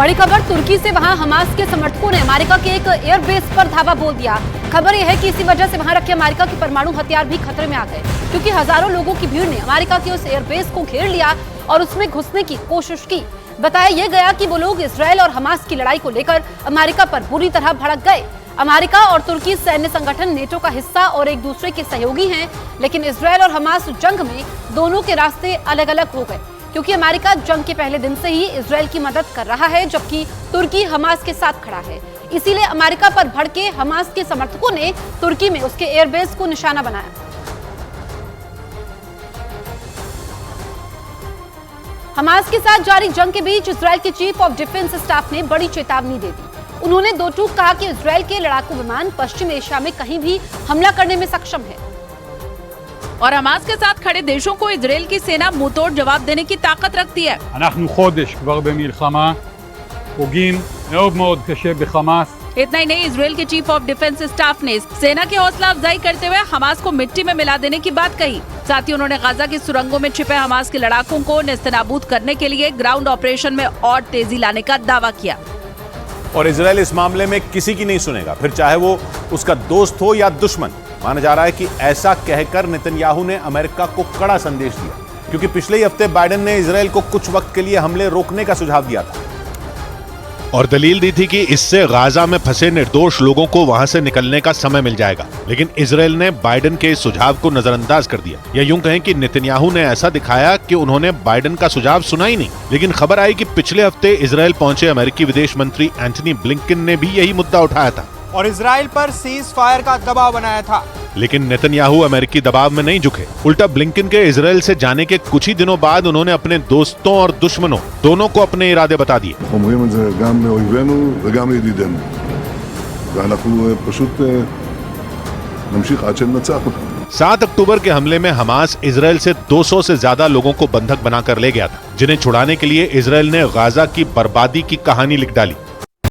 बड़ी खबर, तुर्की से वहां हमास के समर्थकों ने अमेरिका के एक एयरबेस पर धावा बोल दिया। खबर यह है कि इसी वजह से वहां रखे अमेरिका के परमाणु हथियार भी खतरे में आ गए, क्योंकि हजारों लोगों की भीड़ ने अमेरिका के उस एयरबेस को घेर लिया और उसमें घुसने की कोशिश की। बताया यह गया कि वो लोग इजरायल और हमास की लड़ाई को लेकर अमेरिका पर बुरी तरह भड़क गए। अमेरिका और तुर्की सैन्य संगठन नेटो का हिस्सा और एक दूसरे के सहयोगी हैं, लेकिन इजरायल और हमास जंग में दोनों के रास्ते अलग अलग हो गए, क्योंकि अमेरिका जंग के पहले दिन से ही इजरायल की मदद कर रहा है, जबकि तुर्की हमास के साथ खड़ा है। इसीलिए अमेरिका पर भड़के हमास के समर्थकों ने तुर्की में उसके एयरबेस को निशाना बनाया। हमास के साथ जारी जंग के बीच इजरायल के चीफ ऑफ डिफेंस स्टाफ ने बड़ी चेतावनी दे दी। उन्होंने दो टूक कहा कि इजरायल के लड़ाकू विमान पश्चिम एशिया में कहीं भी हमला करने में सक्षम है और हमास के साथ खड़े देशों को इजरायल की सेना मुंहतोड़ जवाब देने की ताकत रखती है। इतना ही नहीं, इजरायल के चीफ ऑफ डिफेंस स्टाफ ने सेना की हौसला अफजाई करते हुए हमास को मिट्टी में मिला देने की बात कही। साथ ही उन्होंने गाजा की सुरंगों में छिपे हमास के लड़ाकों को नेस्तनाबूद करने के लिए ग्राउंड ऑपरेशन में और तेजी लाने का दावा किया। और इजरायल इस मामले में किसी की नहीं सुनेगा, फिर चाहे वो उसका दोस्त हो या दुश्मन। माना जा रहा है कि ऐसा कहकर नेतन्याहू ने अमेरिका को कड़ा संदेश दिया, क्योंकि पिछले ही हफ्ते बाइडेन ने इजरायल को कुछ वक्त के लिए हमले रोकने का सुझाव दिया था और दलील दी थी कि इससे गाजा में फंसे निर्दोष लोगों को वहां से निकलने का समय मिल जाएगा। लेकिन इजरायल ने बाइडेन के इस सुझाव को नजरअंदाज कर दिया, या यूं कहें कि नेतन्याहू ने ऐसा दिखाया कि उन्होंने बाइडेन का सुझाव सुना ही नहीं। लेकिन खबर आई कि पिछले हफ्ते इजरायल पहुंचे अमेरिकी विदेश मंत्री एंटनी ब्लिंकन ने भी यही मुद्दा उठाया था और इजरायल पर सीज फायर का दबाव बनाया था। लेकिन नेतन्याहू अमेरिकी दबाव में नहीं झुके। उल्टा ब्लिंकन के इजरायल से जाने के कुछ ही दिनों बाद उन्होंने अपने दोस्तों और दुश्मनों दोनों को अपने इरादे बता दिए। 7 अक्टूबर के हमले में हमास इजरायल से 200 से ज्यादा लोगों को बंधक बनाकर ले गया था, जिन्हें छुड़ाने के लिए इजरायल ने गाजा की बर्बादी की कहानी लिख डाली।